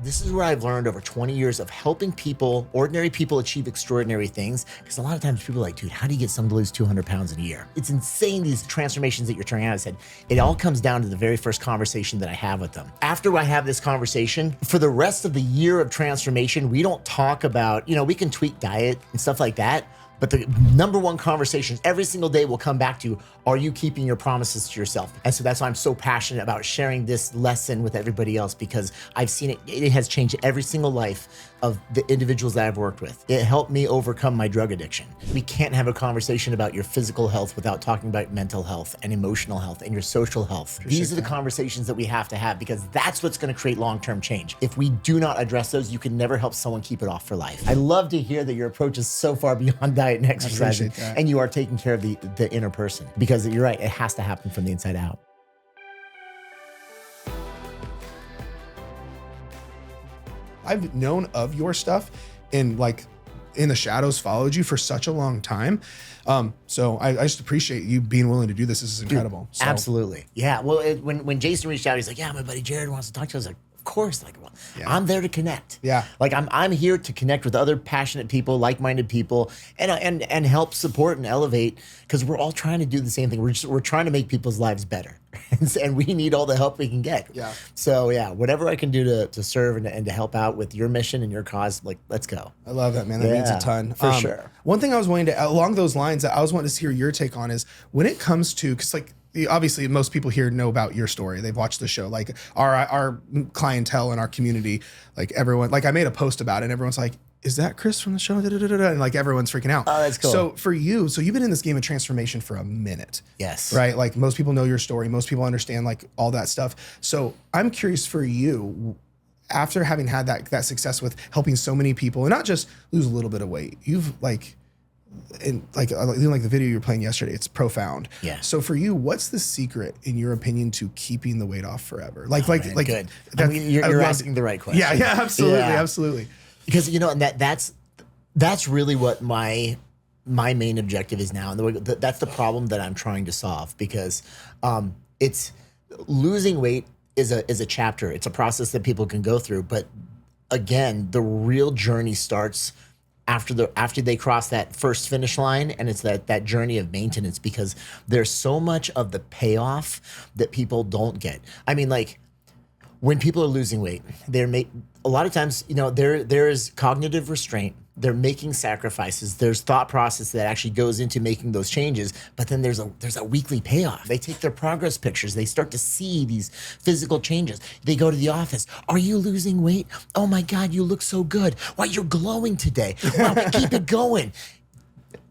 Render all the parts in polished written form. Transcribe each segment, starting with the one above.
This is where I've learned over 20 years of helping people, ordinary people, achieve extraordinary things. Because a lot of times people are like, dude, how do you get someone to lose 200 pounds in a year? It's insane, these transformations that you're turning out. I said, it all comes down to the very first conversation that I have with them. After I have this conversation, for the rest of the year of transformation, we don't talk about, we can tweak diet and stuff like that. But the number one conversation every single day will come back to, are you keeping your promises to yourself? And so that's why I'm so passionate about sharing this lesson with everybody else, because I've seen it. It has changed every single life of the individuals that I've worked with. It helped me overcome my drug addiction. We can't have a conversation about your physical health without talking about mental health and emotional health and your social health. These are the conversations that we have to have, because that's what's going to create long-term change. If we do not address those, you can never help someone keep it off for life. I love to hear that your approach is so far beyond diet and exercise, and you are taking care of the inner person, because you're right, it has to happen from the inside out. I've known of your stuff and like in the shadows followed you for such a long time. So I just appreciate you being willing to do this. This is incredible. Dude, absolutely. Yeah. Well, when Jason reached out, he's like, yeah, my buddy Jared wants to talk to you. I was like, of course, like, well, yeah. I'm there to connect. Yeah. Like I'm here to connect with other passionate people, like-minded people, and help support and elevate, because we're all trying to do the same thing. We're trying to make people's lives better, and we need all the help we can get. Yeah. So yeah, whatever I can do to serve and to help out with your mission and your cause, like, let's go. I love that, man. That means a ton. For sure. One thing I was wanting to, along those lines, that I was wanting to hear your take on is when it comes to, because like, obviously most people here know about your story. They've watched the show, like our clientele and our community, like everyone, like I made a post about it and everyone's like, is that Chris from the show? And like everyone's freaking out. Oh, that's cool. So for you, so you've been in this game of transformation for a minute. Yes. Right? Like most people know your story. Most people understand like all that stuff. So I'm curious for you, after having had that success with helping so many people and not just lose a little bit of weight, you've like, and like the video you were playing yesterday, it's profound. Yeah. So for you, what's the secret, in your opinion, to keeping the weight off forever? Like, good. I mean, you're asking the right question. Yeah, absolutely. Because and that's really what my main objective is now, and that's the problem that I'm trying to solve. Because it's losing weight is a chapter. It's a process that people can go through, but again, the real journey starts after they cross that first finish line, and it's that journey of maintenance, because there's so much of the payoff that people don't get. I mean, like when people are losing weight, a lot of times, there is cognitive restraint. They're making sacrifices. There's thought process that actually goes into making those changes, but then there's a weekly payoff. They take their progress pictures. They start to see these physical changes. They go to the office. Are you losing weight? Oh my God, you look so good. Wow, you're glowing today. Wow, keep it going.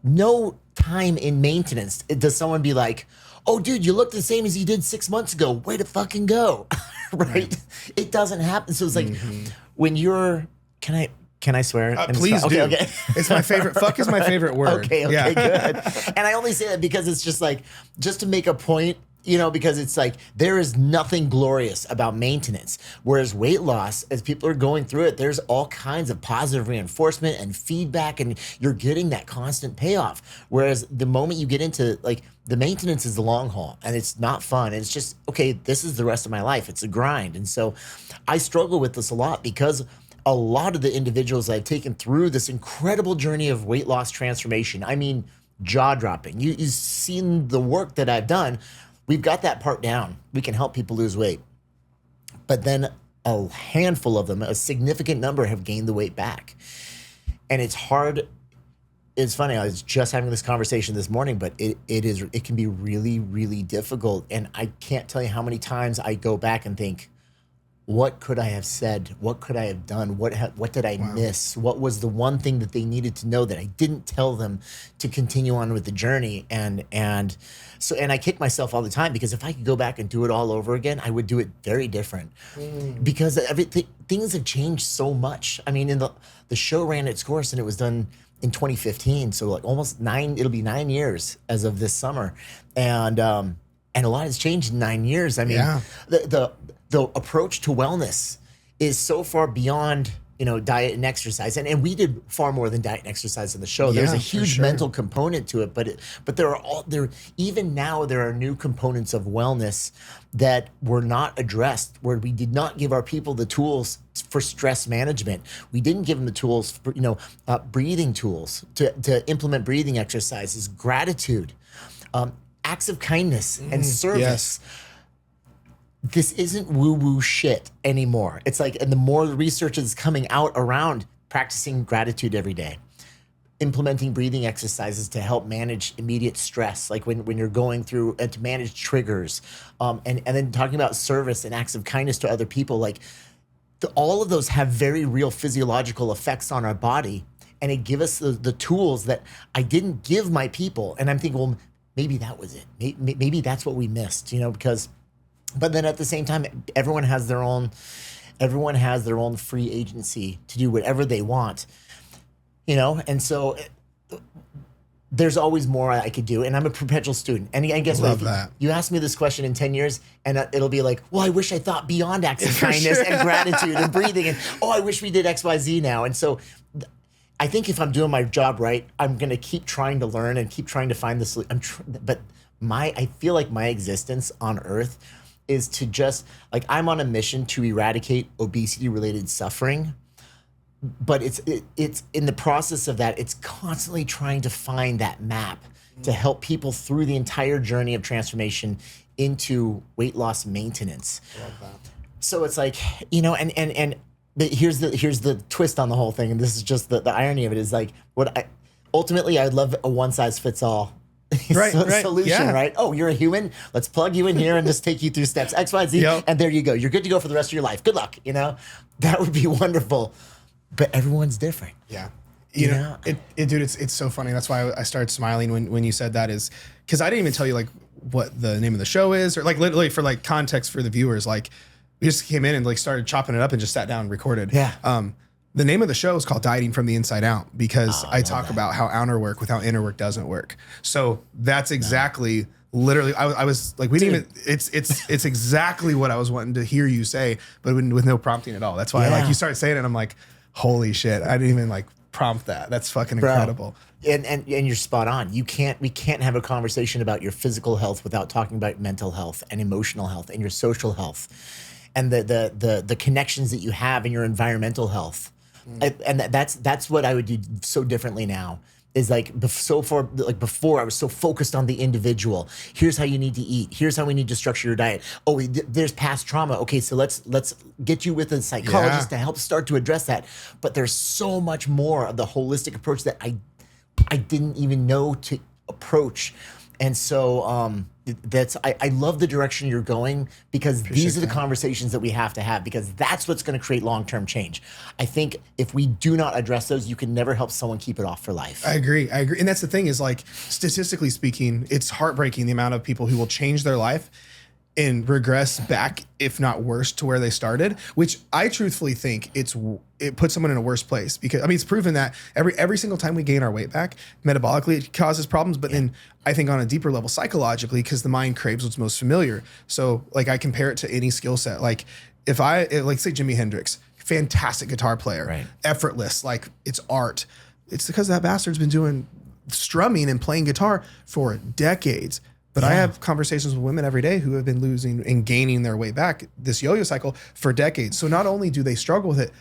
No time in maintenance does someone be like, oh dude, you look the same as you did 6 months ago. Way to fucking go, right? It doesn't happen. So it's like when you're, can I swear? Please do. Okay. It's my favorite. Fuck is my favorite word. Okay, good. And I only say that because it's just like, just to make a point, because it's like, there is nothing glorious about maintenance. Whereas weight loss, as people are going through it, there's all kinds of positive reinforcement and feedback, and you're getting that constant payoff. Whereas the moment you get into like, the maintenance is the long haul, and it's not fun. It's just, okay, this is the rest of my life. It's a grind. And so I struggle with this a lot, because a lot of the individuals I've taken through this incredible journey of weight loss transformation, I mean, jaw-dropping. You've seen the work that I've done. We've got that part down. We can help people lose weight. But then a handful of them, a significant number, have gained the weight back. And it's hard. It's funny, I was just having this conversation this morning, but it can be really, really difficult. And I can't tell you how many times I go back and think, what could I have said? What could I have done? What did I miss? What was the one thing that they needed to know that I didn't tell them to continue on with the journey? And I kick myself all the time, because if I could go back and do it all over again, I would do it very different. Because things have changed so much. I mean, the show ran its course, and it was done in 2015. So like it'll be 9 years as of this summer. And a lot has changed in 9 years. I mean, the approach to wellness is so far beyond, diet and exercise. And we did far more than diet and exercise in the show. There's a huge mental component to it, but even now there are new components of wellness that were not addressed, where we did not give our people the tools for stress management. We didn't give them the tools for, breathing tools to implement breathing exercises, gratitude, acts of kindness and service. Yes. This isn't woo-woo shit anymore. It's like, and the more research is coming out around practicing gratitude every day, implementing breathing exercises to help manage immediate stress, like when you're going through, and to manage triggers, and then talking about service and acts of kindness to other people, like all of those have very real physiological effects on our body, and it give us the tools that I didn't give my people. And I'm thinking, well, maybe that was it. Maybe that's what we missed, because, but then at the same time, everyone has their own free agency to do whatever they want. And so there's always more I could do. And I'm a perpetual student. And I guess Love what, that. you ask me this question in 10 years and it'll be like, well, I wish I thought beyond acts of kindness and gratitude and breathing. And, I wish we did X, Y, Z now. And so I think if I'm doing my job right, I'm going to keep trying to learn and keep trying to find the solution. But I feel like my existence on Earth is to just, like, I'm on a mission to eradicate obesity-related suffering. But it's in the process of that, it's constantly trying to find that map to help people through the entire journey of transformation into weight loss maintenance. Love that. So it's like, but here's the twist on the whole thing, and this is just the irony of it, is like ultimately I'd love a one size fits all solution, right? Oh, you're a human. Let's plug you in here and just take you through steps X, Y, Z, and there you go. You're good to go for the rest of your life. Good luck. That would be wonderful. But everyone's different. Yeah. Dude, it's so funny. That's why I started smiling when you said that, is because I didn't even tell you like what the name of the show is, or like literally for like context for the viewers. Like we just came in and like started chopping it up and just sat down and recorded. Yeah. The name of the show is called Dieting from the Inside Out, because I talk about how outer work without inner work doesn't work. So that's exactly literally, I was like, we didn't even, it's exactly what I was wanting to hear you say, but with no prompting at all. That's why like you started saying it, I'm like, holy shit, I didn't even like prompt that. That's fucking incredible. And you're spot on. We can't have a conversation about your physical health without talking about mental health and emotional health and your social health and the connections that you have in your environmental health. And that's what I would do so differently now. Is like before I was so focused on the individual. Here's how you need to eat. Here's how we need to structure your diet. Oh, there's past trauma. Okay, so let's get you with a psychologist to help start to address that. But there's so much more of the holistic approach that I didn't even know to approach. And so I love the direction you're going, because these are the conversations that we have to have, because that's what's going to create long-term change. I think if we do not address those, you can never help someone keep it off for life. I agree. And that's the thing, is like, statistically speaking, it's heartbreaking the amount of people who will change their life and regress back, if not worse, to where they started, which I truthfully think it puts someone in a worse place, because it's proven that every single time we gain our weight back, metabolically it causes problems, but then I think on a deeper level psychologically, because the mind craves what's most familiar. So like I compare it to any skill set. Like if like say Jimi Hendrix, fantastic guitar player, effortless, like it's art. It's because that bastard's been strumming and playing guitar for decades. But I have conversations with women every day who have been losing and gaining their weight back, this yo-yo cycle, for decades. So not only do they struggle with it,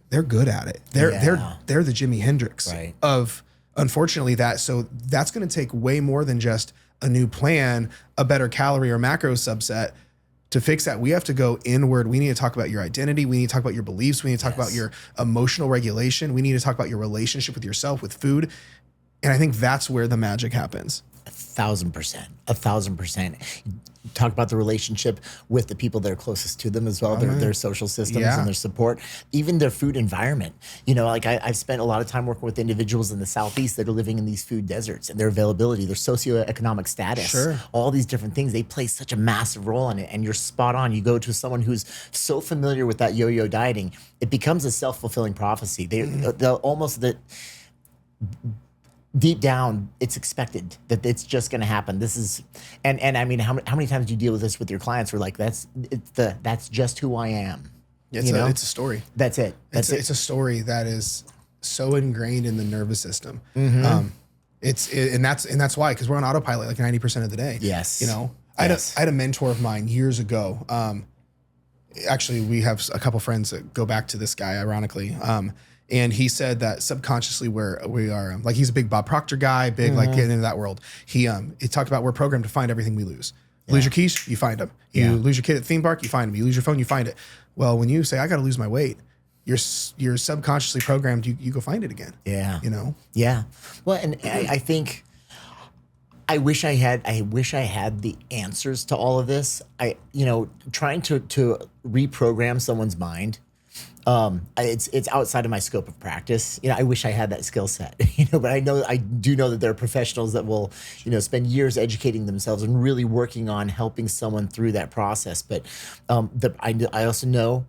they're good at it. They're the Jimi Hendrix of, unfortunately, that. So that's going to take way more than just a new plan, a better calorie or macro subset to fix that. We have to go inward. We need to talk about your identity. We need to talk about your beliefs. We need to talk about your emotional regulation. We need to talk about your relationship with yourself, with food. And I think that's where the magic happens. 1,000%. 1,000%. Talk about the relationship with the people that are closest to them as well, their social systems and their support, even their food environment. Like I've spent a lot of time working with individuals in the Southeast that are living in these food deserts, and their availability, their socioeconomic status, all these different things, they play such a massive role in it. And you're spot on. You go to someone who's so familiar with that yo-yo dieting, it becomes a self-fulfilling prophecy. They'll almost that. Deep down, it's expected that it's just going to happen. This is, and I mean, how many times do you deal with this with your clients? We're like, that's just who I am. It's a story. That's it. It's a story that is so ingrained in the nervous system. And that's why, because we're on autopilot like 90% of the day. Yes. I had a mentor of mine years ago. actually, we have a couple friends that go back to this guy, ironically. And he said that subconsciously we are, like, he's a big Bob Proctor guy, big, like, getting into that world. He talked about we're programmed to find everything we lose. Lose your keys, you find them. You lose your kid at the theme park, you find them. You lose your phone, you find it. Well, when you say, I got to lose my weight, you're subconsciously programmed, you go find it again. Yeah. You know? Yeah. Well, and I think I wish I had the answers to all of this. Trying to reprogram someone's mind. It's outside of my scope of practice. I wish I had that skill set, but I do know that there are professionals that will, spend years educating themselves and really working on helping someone through that process. But I also know,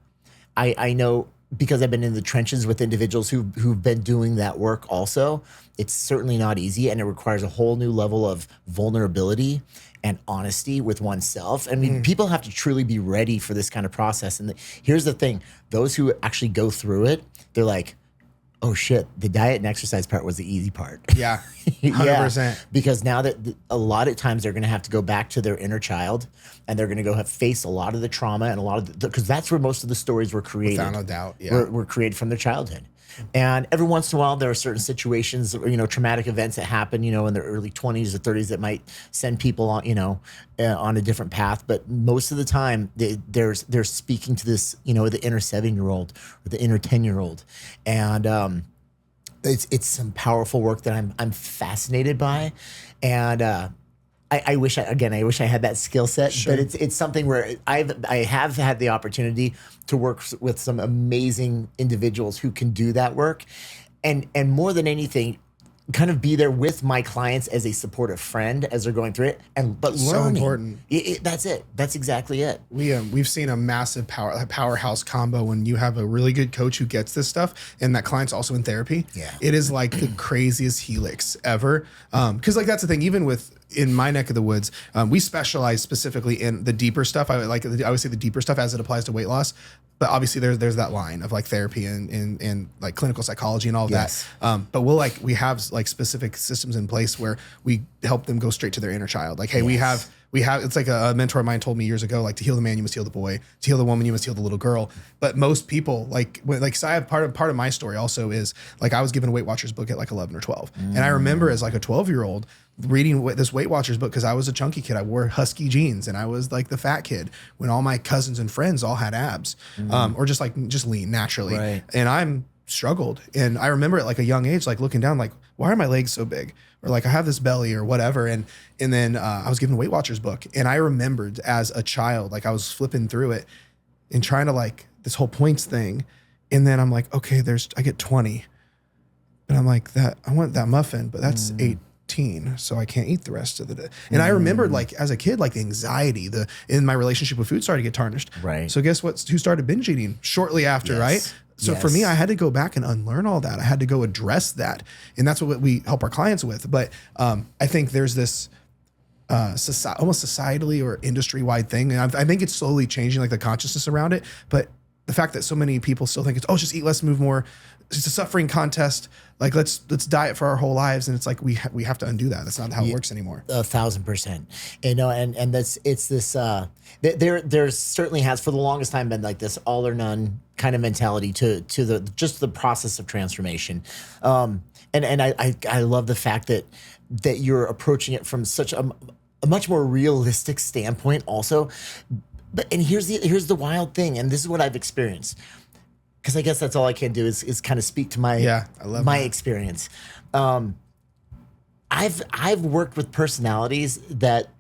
I know, because I've been in the trenches with individuals who've been doing that work also, it's certainly not easy, and it requires a whole new level of vulnerability and honesty with oneself. I mean, people have to truly be ready for this kind of process. And here's the thing, those who actually go through it, they're like, oh shit, the diet and exercise part was the easy part. Yeah, 100%. Because now that a lot of times they're going to have to go back to their inner child, and they're going to go face a lot of the trauma and a lot of because that's where most of the stories were created. Without a doubt, yeah. Were created from their childhood. And every once in a while, there are certain situations, traumatic events that happen, in their early 20s or 30s that might send people on, on a different path. But most of the time, they're speaking to this, the inner 7-year-old or the inner 10-year-old, and it's some powerful work that I'm fascinated by, and I wish I had that skill set. Sure. But it's something where I have had the opportunity to work with some amazing individuals who can do that work, and more than anything, kind of be there with my clients as a supportive friend as they're going through it, but learning. So important. That's it. That's exactly it. We've seen a massive powerhouse combo when you have a really good coach who gets this stuff, and that client's also in therapy. Yeah, it is like the craziest helix ever. Because like that's the thing. Even in my neck of the woods, we specialize specifically in the deeper stuff. I would say the deeper stuff as it applies to weight loss. But obviously there's that line of like therapy and like clinical psychology and all of that. But we have like specific systems in place where we help them go straight to their inner child. Like, hey, we have, it's like a mentor of mine told me years ago, like, to heal the man, you must heal the boy. To heal the woman, you must heal the little girl. But most people, so I have part of my story also is like, I was given a Weight Watchers book at like 11 or 12. And I remember as like a 12-year-old reading this Weight Watchers book, because I was a chunky kid. I wore husky jeans and I was like the fat kid when all my cousins and friends all had abs, or just lean naturally. Right. And I'm struggled. And I remember at like a young age, like looking down, like, why are my legs so big? Or like, I have this belly or whatever. And then I was given a Weight Watchers book, and I remembered as a child, like I was flipping through it and trying to like this whole points thing. And then I'm like, okay, I get 20, but I'm like, I want that muffin, but that's 18, so I can't eat the rest of the day. And I remembered like as a kid, like the anxiety, in my relationship with food started to get tarnished. Right. So guess what? Who started binge eating shortly after, right? So for me, I had to go back and unlearn all that. I had to go address that. And that's what we help our clients with. But I think there's this almost societally or industry-wide thing. And I think it's slowly changing, like the consciousness around it. But the fact that so many people still think it's just eat less, move more. It's a suffering contest. Like let's diet for our whole lives, and it's like we have to undo that. That's not how it works anymore. 1,000%. And it's this. There certainly has for the longest time been like this all or none kind of mentality to the process of transformation. And I love the fact that you're approaching it from such a much more realistic standpoint also. And here's the wild thing, and this is what I've experienced, because I guess that's all I can do is kind of speak to my experience. I've worked with personalities that,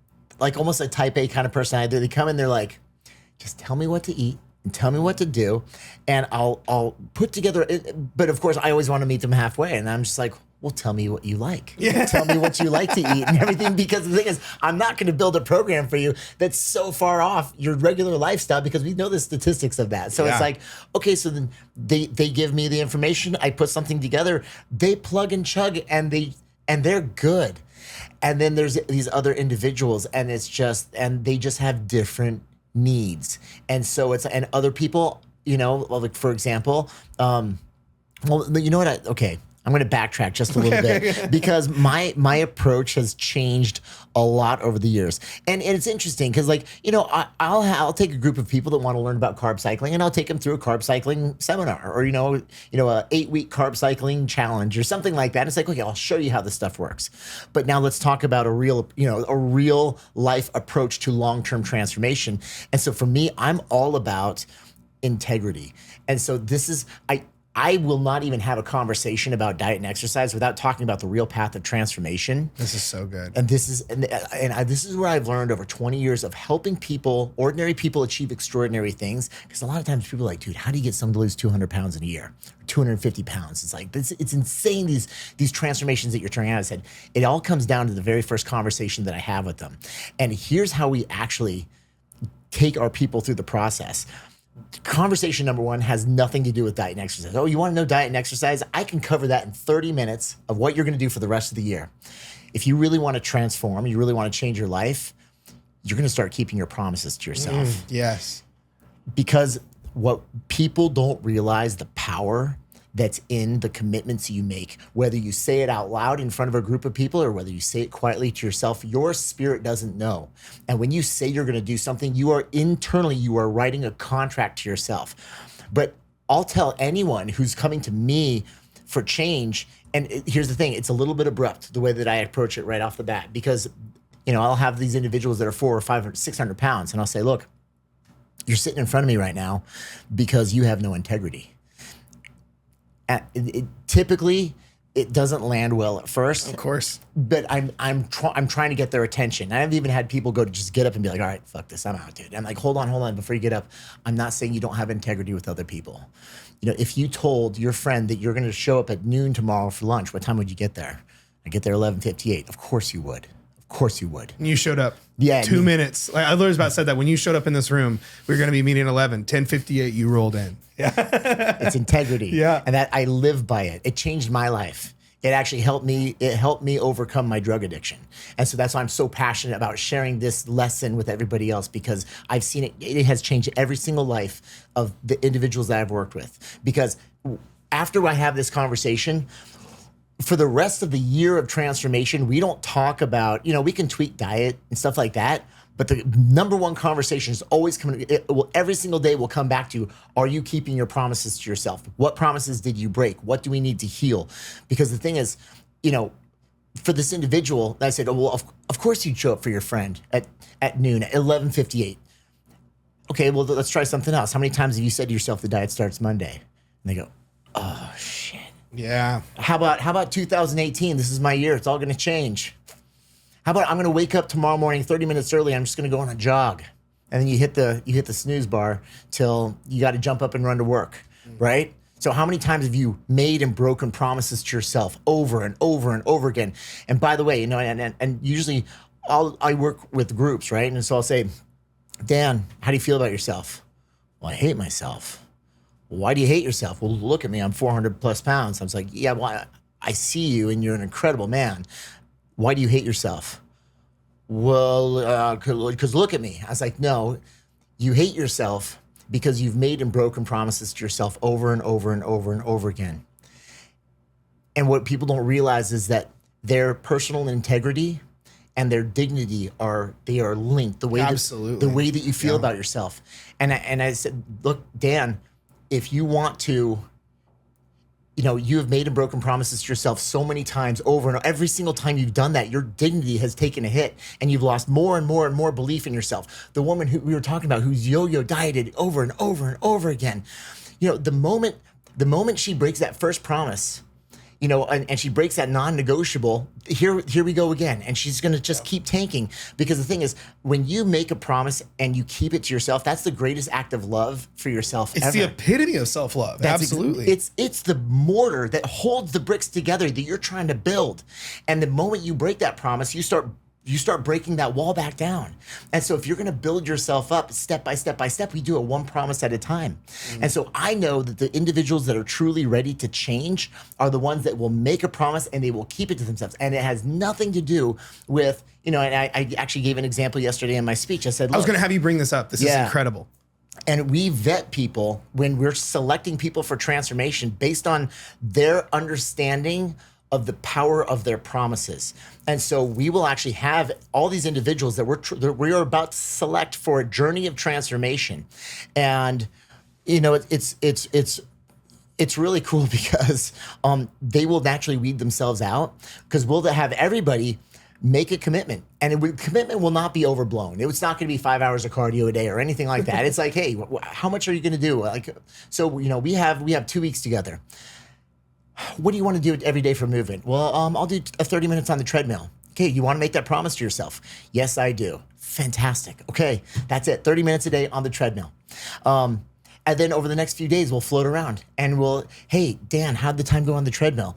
like almost a type A kind of personality. They come in, they're like, just tell me what to eat and tell me what to do, and I'll put together. But of course, I always want to meet them halfway, and I'm just like, well, tell me what you like. Yeah. Tell me what you like to eat and everything. Because the thing is, I'm not going to build a program for you that's so far off your regular lifestyle, because we know the statistics of that. So it's like, okay, so then they give me the information. I put something together. They plug and chug, and they're good. And then there's these other individuals, and they just have different needs. And so and other people, like for example, well, you know what? Okay. I'm going to backtrack just a little bit because my approach has changed a lot over the years. And it's interesting because, like, you know, I'll take a group of people that want to learn about carb cycling, and I'll take them through a carb cycling seminar, or, you know, a 8-week carb cycling challenge or something like that. It's like, okay, I'll show you how this stuff works. But now let's talk about a real life approach to long-term transformation. And so for me, I'm all about integrity. And so this is, I will not even have a conversation about diet and exercise without talking about the real path of transformation. This is so good. And this is where I've learned over 20 years of helping people, ordinary people, achieve extraordinary things. Because a lot of times people are like, dude, how do you get someone to lose 200 pounds in a year? Or 250 pounds? It's like, it's insane, these transformations that you're turning out. I said, it all comes down to the very first conversation that I have with them. And here's how we actually take our people through the process. Conversation number one has nothing to do with diet and exercise. Oh, you want to know diet and exercise? I can cover that in 30 minutes of what you're going to do for the rest of the year. If you really want to transform, you really want to change your life, you're going to start keeping your promises to yourself. Yes. Because what people don't realize, the power that's in the commitments you make, whether you say it out loud in front of a group of people or whether you say it quietly to yourself, your spirit doesn't know. And when you say you're going to do something, you are writing a contract to yourself. But I'll tell anyone who's coming to me for change, and here's the thing, it's a little bit abrupt the way that I approach it right off the bat, because, you know, I'll have these individuals that are 400 or 500, 600 pounds, and I'll say, look, you're sitting in front of me right now because you have no integrity. Typically, it doesn't land well at first. Of course. But I'm trying to get their attention. I've even had people just get up and be like, all right, fuck this, I'm out, dude. I'm like, hold on, before you get up. I'm not saying you don't have integrity with other people. You know, if you told your friend that you're going to show up at noon tomorrow for lunch, what time would you get there? I get there 11:58. Of course you would. Of course you would. And you showed up. Yeah. 2 minutes. Like, I literally about said that when you showed up in this room, we were going to be meeting at 11. 10:58, you rolled in. Yeah. It's integrity. Yeah. And that I live by it. It changed my life. It actually helped me. It helped me overcome my drug addiction. And so that's why I'm so passionate about sharing this lesson with everybody else, because I've seen it. It has changed every single life of the individuals that I've worked with. Because after I have this conversation, for the rest of the year of transformation, we don't talk about, we can tweak diet and stuff like that, but the number one conversation is always coming, every single day will come back to, are you keeping your promises to yourself? What promises did you break? What do we need to heal? Because the thing is, for this individual, I said, oh, well, of course you'd show up for your friend at noon, at 11:58. Okay, well, let's try something else. How many times have you said to yourself, the diet starts Monday? And they go, oh, shit. Yeah. How about 2018? This is my year. It's all going to change. How about I'm going to wake up tomorrow morning 30 minutes early. I'm just going to go on a jog. And then you hit the snooze bar till you got to jump up and run to work, right? So how many times have you made and broken promises to yourself over and over and over again? And by the way, and usually I work with groups, right? And so I'll say, Dan, how do you feel about yourself? Well, I hate myself. Why do you hate yourself? Well, look at me. I'm 400 plus pounds. I was like, yeah, well, I see you and you're an incredible man. Why do you hate yourself? Well, because look at me. I was like, no, you hate yourself because you've made and broken promises to yourself over and over and over and over again. And what people don't realize is that their personal integrity and their dignity are linked. The way Absolutely. The way that you feel about yourself. And I said, look, Dan, if you want to, you have made and broken promises to yourself so many times over and over. Every single time you've done that, your dignity has taken a hit and you've lost more and more and more belief in yourself. The woman who we were talking about, who's yo-yo dieted over and over and over again, the moment she breaks that first promise, and she breaks that non-negotiable, here we go again. And she's going to just keep tanking, because the thing is, when you make a promise and you keep it to yourself, that's the greatest act of love for yourself ever. It's the epitome of self-love. Absolutely. It's the mortar that holds the bricks together that you're trying to build. And the moment you break that promise, you start breaking that wall back down. And so if you're going to build yourself up step by step by step, we do it one promise at a time. And so I know that the individuals that are truly ready to change are the ones that will make a promise and they will keep it to themselves. And it has nothing to do with, and I actually gave an example yesterday in my speech. I said, look, I was going to have you bring this up. This is incredible. And we vet people when we're selecting people for transformation based on their understanding of the power of their promises. And so we will actually have all these individuals that we are about to select for a journey of transformation. And it's really cool because they will naturally weed themselves out, because we'll have everybody make a commitment, and commitment will not be overblown. It's not going to be 5 hours of cardio a day or anything like that. It's like, hey, how much are you going to do? Like, so we have 2 weeks together. What do you want to do every day for movement? Well, I'll do 30 minutes on the treadmill. Okay, you want to make that promise to yourself? Yes, I do. Fantastic. Okay, that's it. 30 minutes a day on the treadmill. And then over the next few days, we'll float around and hey, Dan, how'd the time go on the treadmill?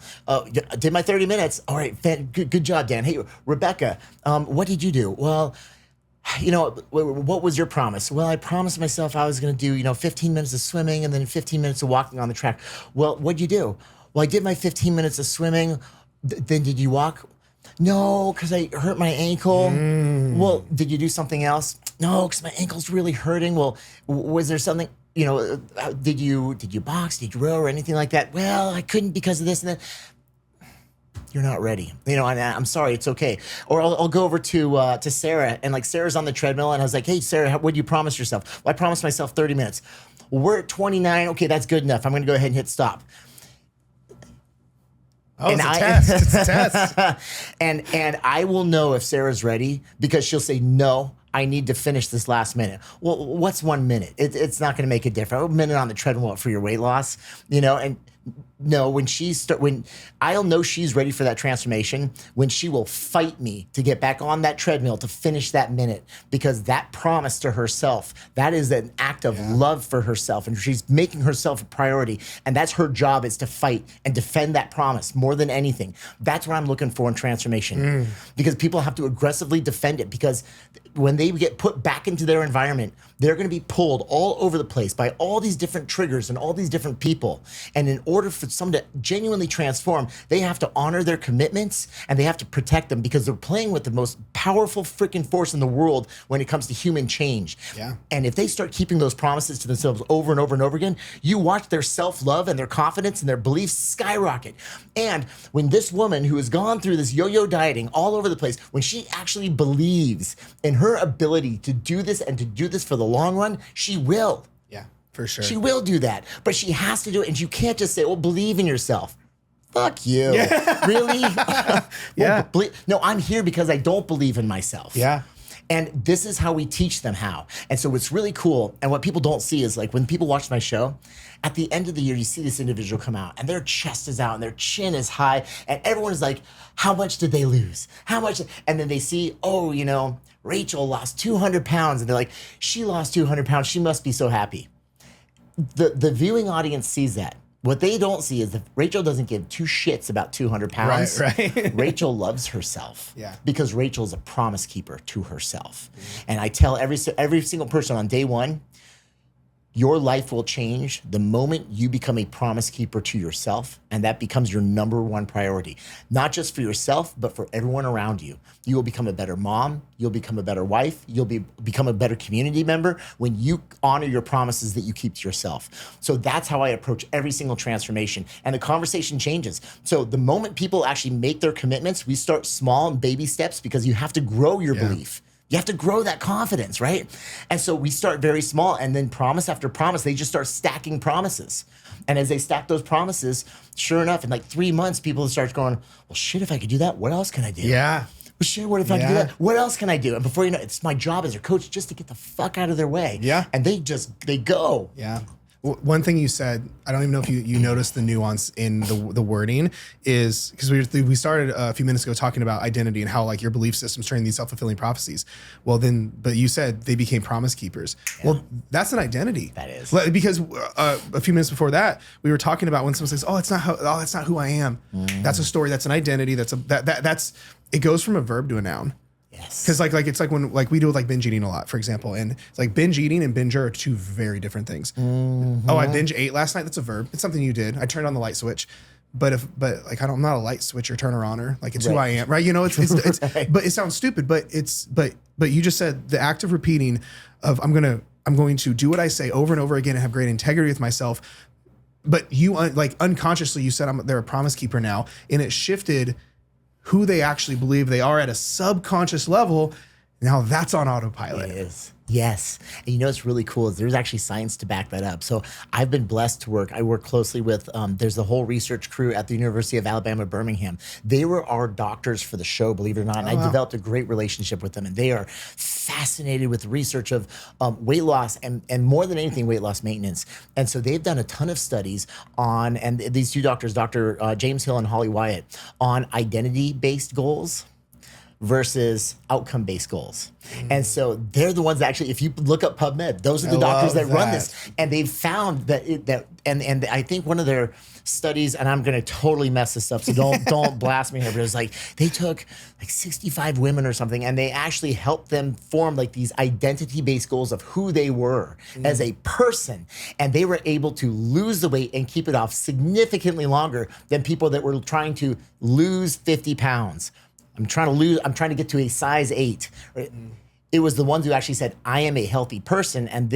Did my 30 minutes. All right, good job, Dan. Hey, Rebecca, what did you do? Well, what was your promise? Well, I promised myself I was going to do, 15 minutes of swimming and then 15 minutes of walking on the track. Well, what'd you do? Well, I did my 15 minutes of swimming. Then did you walk? No, because I hurt my ankle. Well, did you do something else? No, because my ankle's really hurting. Well, was there something? Did you box? Did you row or anything like that? Well, I couldn't because of this and that. You're not ready. I'm sorry. It's okay. Or I'll go over to Sarah, and like Sarah's on the treadmill, and I was like, hey, Sarah, what did you promise yourself? Well, I promised myself 30 minutes. Well, we're at 29. Okay, that's good enough. I'm going to go ahead and hit stop. Oh, it's a test. It's a test. And I will know if Sarah's ready, because she'll say, no, I need to finish this last minute. Well, what's 1 minute? It's not going to make a difference. A minute on the treadmill for your weight loss, and no, when I'll know she's ready for that transformation, when she will fight me to get back on that treadmill to finish that minute, because that promise to herself, that is an act of love for herself, and she's making herself a priority, and that's her job, is to fight and defend that promise more than anything. That's what I'm looking for in transformation, because people have to aggressively defend it, because when they get put back into their environment, they're going to be pulled all over the place by all these different triggers and all these different people. And in order for someone to genuinely transform, they have to honor their commitments, and they have to protect them, because they're playing with the most powerful freaking force in the world when it comes to human change. Yeah. And if they start keeping those promises to themselves over and over and over again, you watch their self-love and their confidence and their beliefs skyrocket. And when this woman who has gone through this yo-yo dieting all over the place, when she actually believes in her ability to do this, and to do this for the long run, she will. Yeah, for sure. She will do that, but she has to do it. And you can't just say, well, believe in yourself. Fuck you. Yeah. Really? Yeah. No, I'm here because I don't believe in myself. Yeah. And this is how we teach them how. And so what's really cool, and what people don't see, is like when people watch my show, at the end of the year, you see this individual come out and their chest is out and their chin is high, and everyone is like, how much did they lose? How much? And then they see, oh, Rachel lost 200 pounds. And they're like, she lost 200 pounds. She must be so happy. The viewing audience sees that. What they don't see is that Rachel doesn't give two shits about 200 pounds. Right. Rachel loves herself. Yeah. Because Rachel's a promise keeper to herself. And I tell every single person on day one, your life will change the moment you become a promise keeper to yourself, and that becomes your number one priority. Not just for yourself, but for everyone around you. You will become a better mom. You'll become a better wife. You'll become a better community member when you honor your promises that you keep to yourself. So that's how I approach every single transformation, and the conversation changes. So the moment people actually make their commitments, we start small and baby steps, because you have to grow your belief. You have to grow that confidence, right? And so we start very small, and then promise after promise, they just start stacking promises. And as they stack those promises, sure enough, in like 3 months, people start going, well, shit, if I could do that, what else can I do? Yeah. Well, shit, what if I could do that? What else can I do? And before you know it, it's my job as a coach just to get the fuck out of their way. Yeah. And they go. Yeah. One thing you said, I don't even know if you noticed the nuance in the wording, is because we started a few minutes ago talking about identity and how like your belief systems turn these self-fulfilling prophecies. Well, but you said they became promise keepers. Yeah. Well, that's an identity. That is. Because a few minutes before that, we were talking about when someone says, that's not who I am. Mm. That's a story. That's an identity. It goes from a verb to a noun. Yes. Because it's like when we do with like binge eating a lot, for example, and it's like binge eating and binger are two very different things. Mm-hmm. Oh, I binge ate last night. That's a verb. It's something you did. I turned on the light switch, but I'm not a light switcher turner oner. Like it's who I am, right? It's right. But it sounds stupid. But you just said the act of repeating of I'm I'm going to do what I say over and over again and have great integrity with myself. But you like unconsciously, you said they're a promise keeper now, and it shifted who they actually believe they are at a subconscious level. Now that's on autopilot. It is. Yes. And you know what's really cool is there's actually science to back that up. So I've been blessed to I work closely with, there's the whole research crew at the University of Alabama, Birmingham. They were our doctors for the show, believe it or not. And I developed a great relationship with them. And they are fascinated with the research of weight loss and more than anything, weight loss maintenance. And so they've done a ton of studies on, and these two doctors, Dr. James Hill and Holly Wyatt, on identity-based goals versus outcome-based goals. And so they're the ones that actually, if you look up PubMed, those are the doctors that run this. And they've found that and I think one of their studies, and I'm gonna totally mess this up, so don't blast me here, but it's like they took like 65 women or something, and they actually helped them form like these identity-based goals of who they were as a person. And they were able to lose the weight and keep it off significantly longer than people that were trying to lose 50 pounds. I'm trying to get to a size 8. Right? It was the ones who actually said, I am a healthy person, and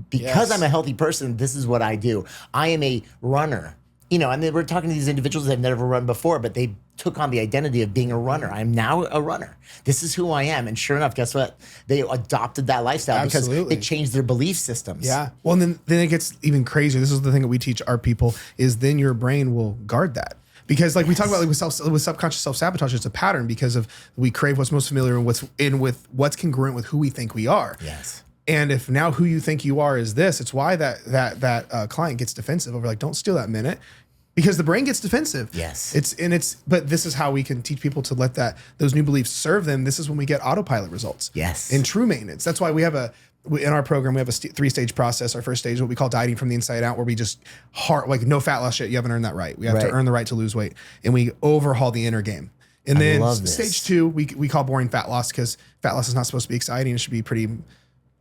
because I'm a healthy person, this is what I do. I am a runner. You know, and then we're talking to these individuals that have never run before, but they took on the identity of being a runner. I'm now a runner. This is who I am. And sure enough, guess what? They adopted that lifestyle because it changed their belief systems. Yeah. Well, and then it gets even crazier. This is the thing that we teach our people is then your brain will guard that. Because like we talk about like with subconscious self-sabotage, it's a pattern because of we crave what's most familiar and what's congruent with who we think we are. Yes. And if now who you think you are is this, it's why that client gets defensive over like, don't steal that minute, because the brain gets defensive. Yes. But this is how we can teach people to let those new beliefs serve them. This is when we get autopilot results. Yes. In true maintenance. That's why in our program, we have a 3-stage process. Our first stage is what we call dieting from the inside out, where we just like no fat loss shit. You haven't earned that right. We have to earn the right to lose weight, and we overhaul the inner game. And then stage 2, we call boring fat loss, because fat loss is not supposed to be exciting. It should be pretty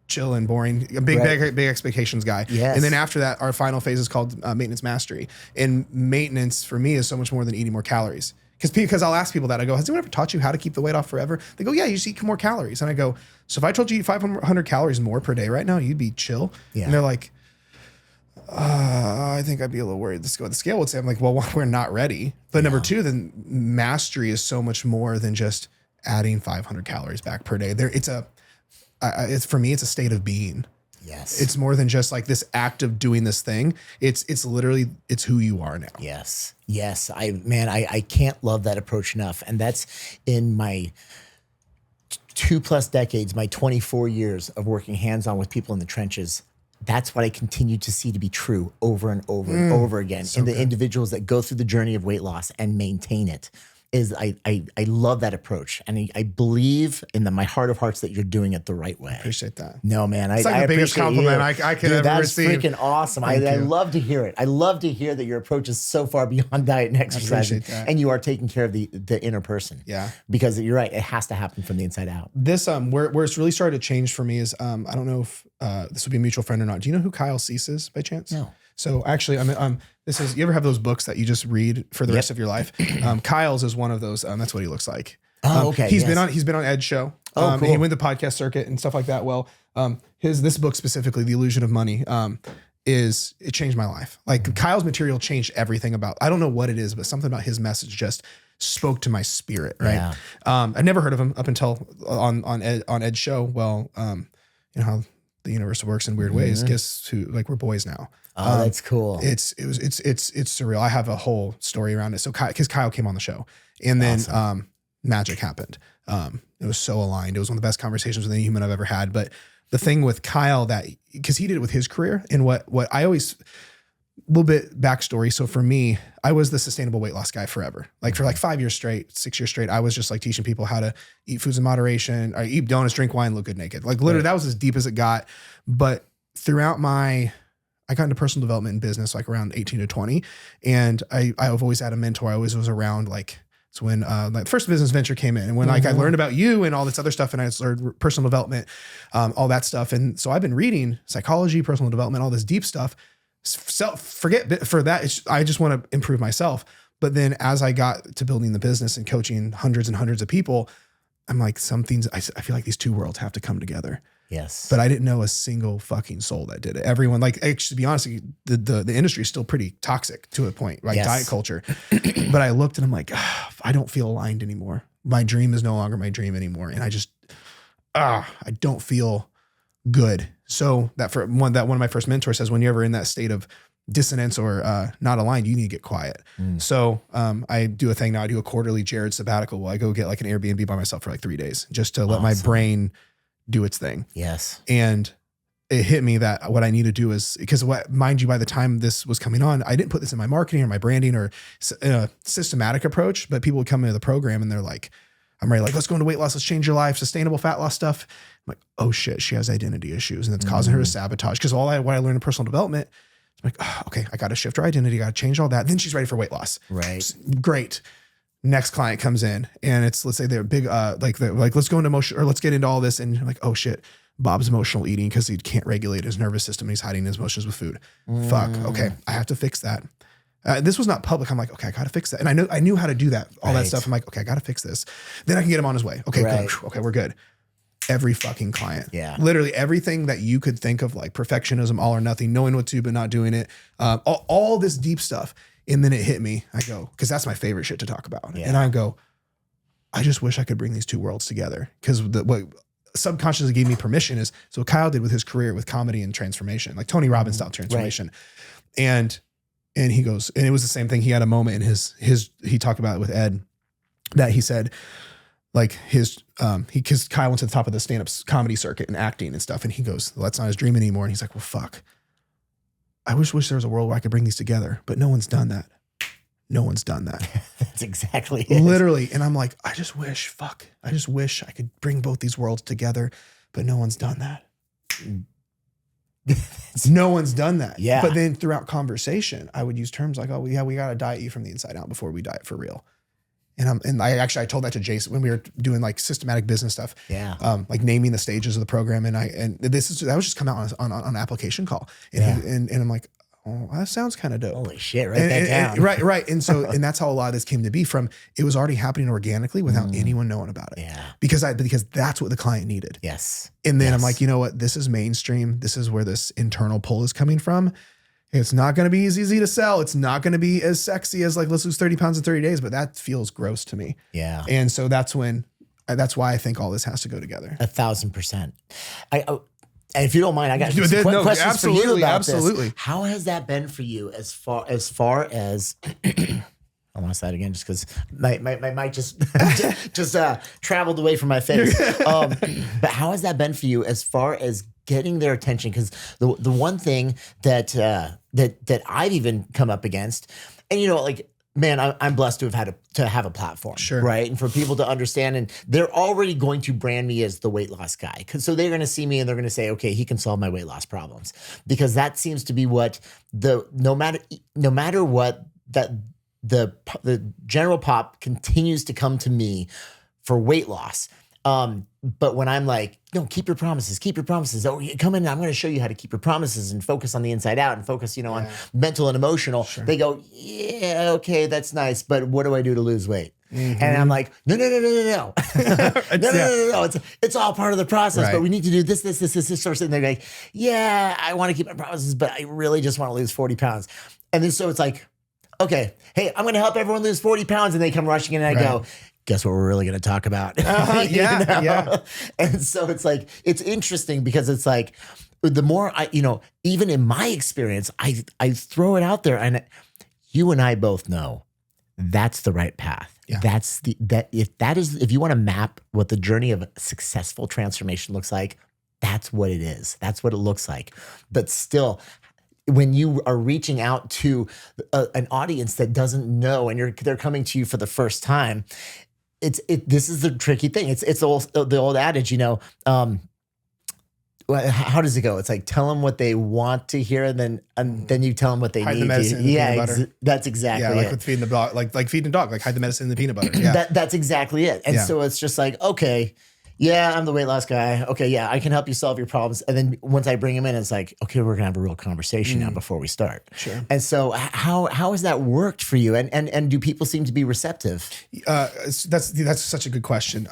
chill and boring. A big expectations guy. Yes. And then after that, our final phase is called maintenance mastery. And maintenance for me is so much more than eating more calories. Because I'll ask people that. I go, has anyone ever taught you how to keep the weight off forever? They go, yeah, you just eat more calories. And I go, so if I told you eat 500 calories more per day right now, you'd be chill. Yeah. And they're like, I think I'd be a little worried. The scale would say, I'm like, well, we're not ready. But number 2, then mastery is so much more than just adding 500 calories back per day. For me, it's a state of being. Yes. It's more than just like this act of doing this thing. It's literally, it's who you are now. Yes. Yes. I can't love that approach enough. And that's in my 2+ decades, my 24 years of working hands-on with people in the trenches. That's what I continue to see to be true over and over and over again in the individuals that go through the journey of weight loss and maintain it. I love that approach, and I believe in my heart of hearts that you're doing it the right way. I appreciate that. No, man, it's like the biggest compliment I could ever receive. That's freaking awesome. I love to hear it. I love to hear that your approach is so far beyond diet and exercise, and you are taking care of the inner person. Yeah, because you're right. It has to happen from the inside out. This where it's really started to change for me is I don't know if this would be a mutual friend or not. Do you know who Kyle Cease is by chance? No. So actually, you ever have those books that you just read for the rest of your life? Kyle's is one of those. That's what he looks like. Oh, okay. He's been on Ed's show. Oh, cool. He went the podcast circuit and stuff like that. Well, this book specifically, The Illusion of Money, it changed my life. Like Kyle's material changed everything about. I don't know what it is, but something about his message just spoke to my spirit. Right. Yeah. I'd never heard of him up until on Ed's show. Well, you know how the universe works in weird ways. Guess who? Like we're boys now. Oh, that's cool. It's surreal. I have a whole story around it. So because Kyle came on the show, and then magic happened. It was so aligned. It was one of the best conversations with any human I've ever had. But the thing with Kyle because he did it with his career, and what I always, a little bit backstory. So for me, I was the sustainable weight loss guy forever. Like for like 5 years straight, 6 years straight, I was just like teaching people how to eat foods in moderation, or eat donuts, drink wine, look good naked. Like literally that was as deep as it got. But throughout I got into personal development in business like around 18 to 20. And I've always had a mentor. I always was around like, it's when like the first business venture came in, and when like I learned about you and all this other stuff, and I learned personal development, all that stuff. And so I've been reading psychology, personal development, all this deep stuff. I just want to improve myself. But then as I got to building the business and coaching hundreds and hundreds of people, I'm like, I feel like these two worlds have to come together. Yes. But I didn't know a single fucking soul that did it. Everyone, like, actually, to be honest, the industry is still pretty toxic to a point, right? Yes. Diet culture. But I looked and I'm like, I don't feel aligned anymore. My dream is no longer my dream anymore. And I just, I don't feel good. So one of my first mentors says, when you're ever in that state of dissonance or not aligned, you need to get quiet. So I do a thing now. I do a quarterly Jared sabbatical. Well, I go get like an Airbnb by myself for like 3 days just to let my brain do its thing. Yes. And it hit me that what I need to do is, because mind you, by the time this was coming on, I didn't put this in my marketing or my branding or a systematic approach, but people would come into the program and they're like, I'm ready. Like, let's go into weight loss. Let's change your life. Sustainable fat loss stuff. I'm like, oh shit, she has identity issues and it's causing her to sabotage. Cause what I learned in personal development, I'm like, oh, okay, I got to shift her identity. Got to change all that. Then she's ready for weight loss. Right. Great. Next client comes in and it's, let's say they're big, let's go into emotion or let's get into all this. And you're like, oh shit, Bob's emotional eating because he can't regulate his nervous system. And he's hiding his emotions with food. Fuck. Okay. I have to fix that. This was not public. I'm like, okay, I got to fix that. And I knew how to do that. All that stuff. I'm like, okay, I got to fix this. Then I can get him on his way. Okay. Good. Okay. We're good. Every fucking client. Yeah. Literally everything that you could think of, like perfectionism, all or nothing, knowing what to, but not doing it. All this deep stuff. And then it hit me. I go, because that's my favorite shit to talk about. Yeah. And I go, I just wish I could bring these two worlds together. Because what subconsciously gave me permission is, so Kyle did with his career with comedy and transformation, like Tony Robbins style transformation. Right. And he goes, and it was the same thing. He had a moment in he talked about it with Ed that he said, like because Kyle went to the top of the stand-up comedy circuit and acting and stuff. And he goes, well, that's not his dream anymore. And he's like, well, fuck. I wish there was a world where I could bring these together, but no one's done that. No one's done that. That's exactly it. Literally. And I'm like, I just wish I could bring both these worlds together, but no one's done that. No one's done that. Yeah. But then throughout conversation, I would use terms like, oh, yeah, we got to diet you from the inside out before we diet for real. And I told that to Jason when we were doing like systematic business stuff. Yeah. Like naming the stages of the program. And that was just come out on an application call. And I'm like, oh, that sounds kind of dope. Holy shit. Write that down. Right. And so, and that's how a lot of this came to be from, it was already happening organically without anyone knowing about it. Yeah. Because that's what the client needed. Yes. And then I'm like, you know what? This is mainstream. This is where this internal pull is coming from. It's not going to be as easy to sell. It's not going to be as sexy as like, let's lose 30 pounds in 30 days, but that feels gross to me. Yeah. And so that's why I think all this has to go togetar. 1,000%. And if you don't mind, I got some questions for you about this. How has that been for you as far as I want to say it again just because my mic just traveled away from my face. But how has that been for you as far as getting their attention? Because the one thing that I've even come up against, and like, man, I'm blessed to have a platform, sure, right? And for people to understand, and they're already going to brand me as the weight loss guy. So they're going to see me and they're going to say, okay, he can solve my weight loss problems, because that seems to be what no matter what, that the general pop continues to come to me for weight loss. But when I'm like, no, keep your promises. Oh, come in. I'm going to show you how to keep your promises and focus on the inside out and focus, on mental and emotional. Sure. They go, yeah, okay, that's nice. But what do I do to lose weight? Mm-hmm. And I'm like, no. no. It's all part of the process, right. But we need to do this sort of thing. They're like, yeah, I want to keep my promises, but I really just want to lose 40 pounds. And then, so it's like, okay, hey, I'm going to help everyone lose 40 pounds. And they come rushing in and I go, guess what we're really going to talk about? Yeah. And so it's like, it's interesting because it's like, the more even in my experience, I throw it out there, and you and I both know that's the right path. Yeah. If you want to map what the journey of successful transformation looks like, that's what it is. That's what it looks like. But still, when you are reaching out to an audience that doesn't know, and they're coming to you for the first time, this is the tricky thing. It's the old adage, how does it go? It's like, tell them what they want to hear, and then you tell them what they hide need the medicine to. in the peanut butter. That's exactly it. With feeding the dog, like feeding a dog, like hide the medicine in the peanut butter. Yeah, that's exactly it. And so it's just like, okay, yeah, I'm the weight loss guy. Okay, yeah, I can help you solve your problems. And then once I bring him in, it's like, okay, we're gonna have a real conversation now before we start. Sure. And so how has that worked for you? And do people seem to be receptive? That's such a good question.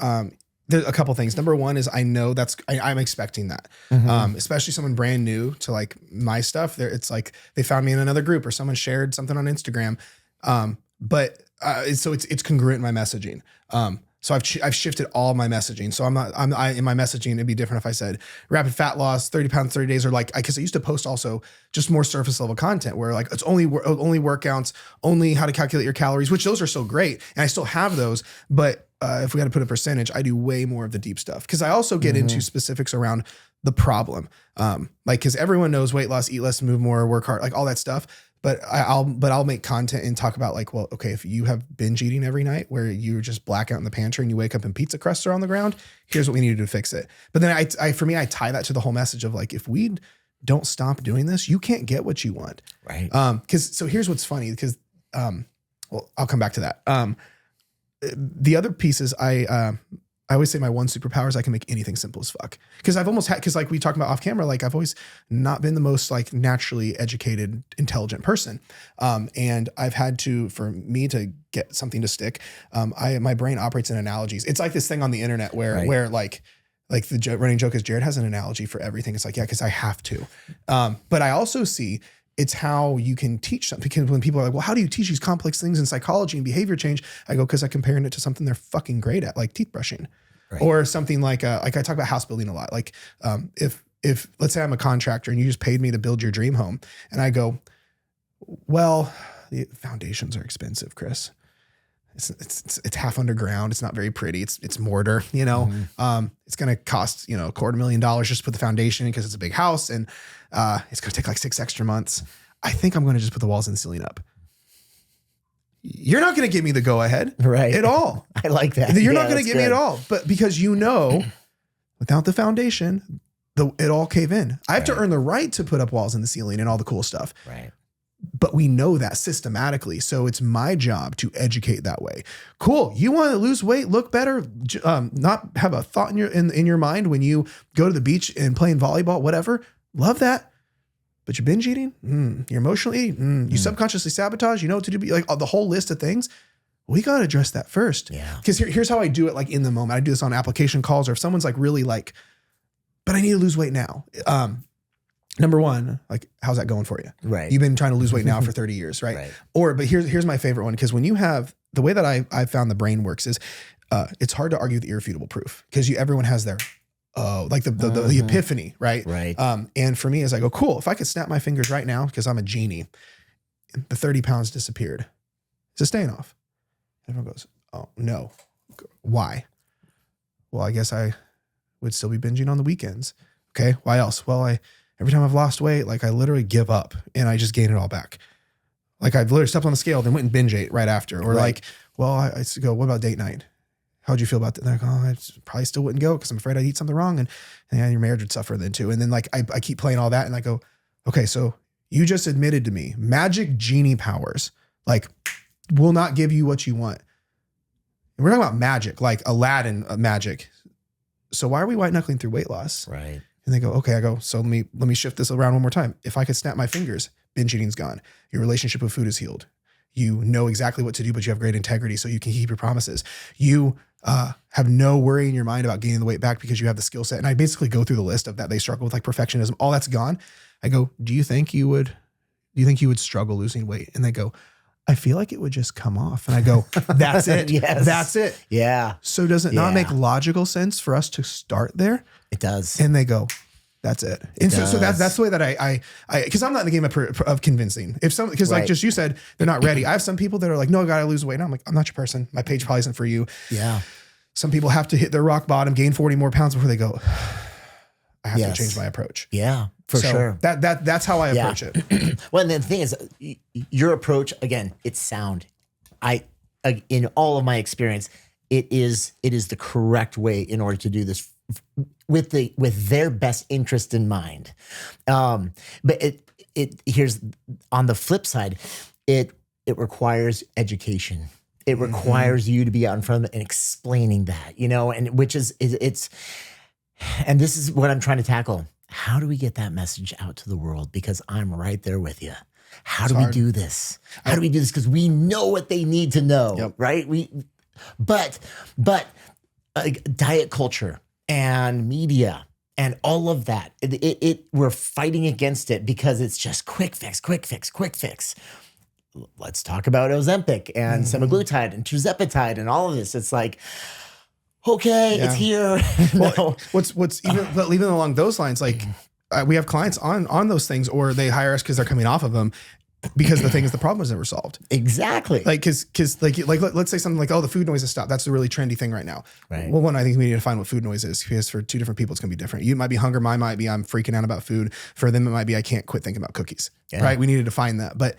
there's a couple things. Number one is I know I'm expecting that, especially someone brand new to like my stuff. It's like they found me in another group or someone shared something on Instagram. So it's congruent in my messaging. So I've shifted all my messaging. So in my messaging, it'd be different if I said rapid fat loss, 30 pounds, 30 days, or like, because I used to post also just more surface level content where like it's only workouts, only how to calculate your calories, which those are so great. And I still have those. But if we got to put a percentage, I do way more of the deep stuff. Cause I also get into specifics around the problem. Cause everyone knows weight loss, eat less, move more, work hard, like all that stuff. But I'll make content and talk about like, well, okay, if you have binge eating every night where you just black out in the pantry and you wake up and pizza crusts are on the ground, here's what we need to do to fix it. But then I tie that to the whole message of like, if we don't stop doing this, you can't get what you want. Right. So here's what's funny because, I'll come back to that. The other pieces I always say my one superpower is I can make anything simple as fuck. Cause I've almost had, cause like we talk about off camera, like I've always not been the most like naturally educated, intelligent person. And I've had to, for me to get something to stick, my brain operates in analogies. It's like this thing on the internet where like the running joke is Jared has an analogy for everything. It's like, yeah, cause I have to. But I also see it's how you can teach something. Because when people are like, well, how do you teach these complex things in psychology and behavior change? I go, cause I'm comparing it to something they're fucking great at, like teeth brushing. Right. Or something like I talk about house building a lot. Like if let's say I'm a contractor and you just paid me to build your dream home and I go, well, the foundations are expensive, Chris. It's half underground. It's not very pretty. It's mortar, you know. It's going to cost, $250,000 just to put the foundation in because it's a big house and it's going to take like 6 extra months. I think I'm going to just put the walls and ceiling up. You're not going to give me the go ahead at all. I like that. You're not going to give me at all. But because without the foundation, it all cave in. I have to earn the right to put up walls in the ceiling and all the cool stuff. Right. But we know that systematically. So it's my job to educate that way. Cool. You want to lose weight, look better, not have a thought in your mind when you go to the beach and playing volleyball, whatever. Love that. But you're binge eating, you're emotional eating, you subconsciously sabotage, you know what to do, like the whole list of things. We got to address that first. Yeah. Because here's how I do it like in the moment. I do this on application calls or if someone's like really like, but I need to lose weight now. Number one, like, how's that going for you? Right. You've been trying to lose weight now for 30 years, right? But here's my favorite one. Because when you have, the way that I found the brain works is it's hard to argue with irrefutable proof because everyone has their, like the epiphany, right? Right. And for me, as I go, cool, if I could snap my fingers right now, because I'm a genie, the 30 pounds disappeared. Is it staying off? Everyone goes, oh, no. Why? Well, I guess I would still be binging on the weekends. Okay. Why else? Well, every time I've lost weight, like I literally give up and I just gain it all back. Like I've literally stepped on the scale, then went and binge ate right after. Or like, well, I go, what about date night? How'd you feel about that? They're like, oh, I probably still wouldn't go because I'm afraid I'd eat something wrong. And your marriage would suffer then too. And then like, I keep playing all that and I go, okay, so you just admitted to me magic genie powers, like will not give you what you want. And we're talking about magic, like Aladdin magic. So why are we white knuckling through weight loss? Right. And they go, okay, I go, so let me shift this around one more time. If I could snap my fingers, binge eating's gone. Your relationship with food is healed. You know exactly what to do, but you have great integrity so you can keep your promises. You have no worry in your mind about gaining the weight back because you have the skill set. And I basically go through the list of that. They struggle with like perfectionism. All that's gone. I go, do you think you would struggle losing weight? And they go, I feel like it would just come off. And I go, that's it. Yes. That's it. Yeah. So does it not make logical sense for us to start there? It does. And they go, that's it. And so that's the way that I because I'm not in the game of convincing. Because like just you said, they're not ready. I have some people that are like, no, I gotta lose weight. And I'm like, I'm not your person. My page probably isn't for you. Yeah. Some people have to hit their rock bottom, gain 40 more pounds before they go, I have to change my approach. Yeah, for sure. That's how I approach it. Well, and the thing is, your approach, again, it's sound. In all of my experience, it is the correct way in order to do this with their best interest in mind. But here's on the flip side, it requires education. It requires you to be out in front of it and explaining that, and which is and this is what I'm trying to tackle. How do we get that message out to the world? Because I'm right there with you. How do we do this? How do we do this? Because we know what they need to know, right? But diet culture and media and all of that. We're fighting against it because it's just quick fix, quick fix, quick fix. Let's talk about Ozempic and semaglutide and tirzepatide and all of this. It's like, okay, it's here. Well, what's even along those lines, like we have clients on those things, or they hire us because they're coming off of them. Because the thing is, the problem was never solved. Exactly. Like, cause like let's say something like, oh, the food noise has stopped. That's a really trendy thing right now. Right. Well, one, I think we need to find what food noise is, because for two different people, it's gonna be different. You might be hunger, mine might be I'm freaking out about food. For them, it might be I can't quit thinking about cookies. Yeah. Right? We need to define that. But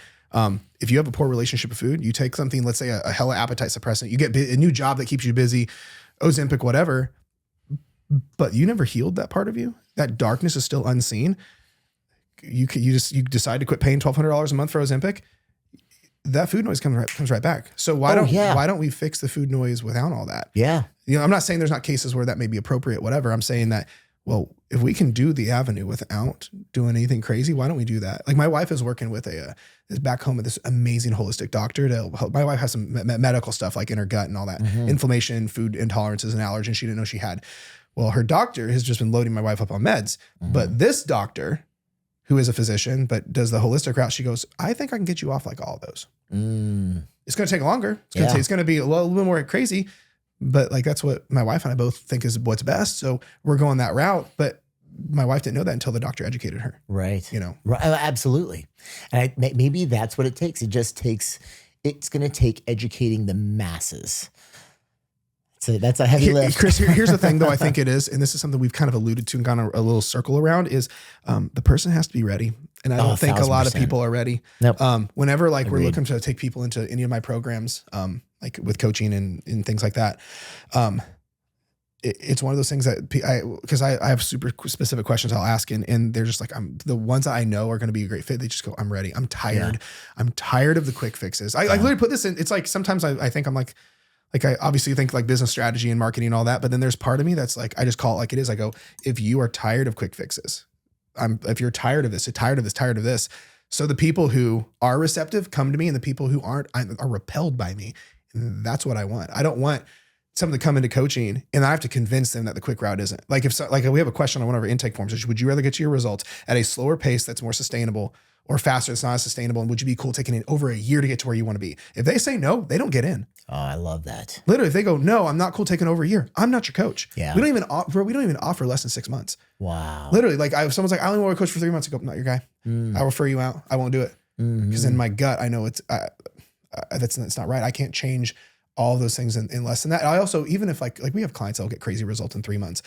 if you have a poor relationship with food, you take something, let's say a hella appetite suppressant, you get a new job that keeps you busy, Ozempic, whatever, but you never healed that part of you. That darkness is still unseen. You decide to quit paying $1,200 a month for Ozempic. That food noise comes right back. So why don't we fix the food noise without all that? Yeah. I'm not saying there's not cases where that may be appropriate, whatever. I'm saying that, well, if we can do the avenue without doing anything crazy, why don't we do that? Like my wife is working with is back home with this amazing holistic doctor to help. My wife has some medical stuff like in her gut and all that, inflammation, food intolerances and allergens she didn't know she had. Well, her doctor has just been loading my wife up on meds, but this doctor, who is a physician, but does the holistic route, she goes, I think I can get you off like all of those. It's going to take longer. It's going to be a little bit more crazy, but like, that's what my wife and I both think is what's best. So we're going that route, but my wife didn't know that until the doctor educated her. Right. Right, absolutely. And maybe that's what it takes. It's going to take educating the masses. So that's a heavy lift. Chris, here's the thing though, I think it is, and this is something we've kind of alluded to and gone a little circle around, is the person has to be ready. And I don't think a lot of people are ready. Nope. Whenever like we're looking to take people into any of my programs, like with coaching and things like that, it's one of those things that because I have super specific questions I'll ask, and they're just like, the ones that I know are going to be a great fit. They just go, I'm ready. I'm tired. Yeah. I'm tired of the quick fixes. I literally put this in. It's like, sometimes I think I'm like I obviously think like business strategy and marketing and all that, but then there's part of me that's like, I just call it like it is. I go, if you are tired of quick fixes, if you're tired of this, tired of this. So the people who are receptive come to me, and the people who aren't are repelled by me. And that's what I want. I don't want someone to come into coaching and I have to convince them that the quick route isn't. Like like we have a question on one of our intake forms, which would you rather get to your results at a slower pace that's more sustainable, or faster that's not as sustainable? And would you be cool taking it over a year to get to where you want to be? If they say no, they don't get in. Oh, I love that. Literally, if they go, no, I'm not cool taking over a year, I'm not your coach. Yeah. We don't even offer less than 6 months. Wow. Literally, like if someone's like, I only want to coach for 3 months, I go, I'm not your guy. I'll refer you out. I won't do it. Because in my gut, I know that's not right. I can't change all of those things in less than that. I also, even if like we have clients that'll get crazy results in 3 months.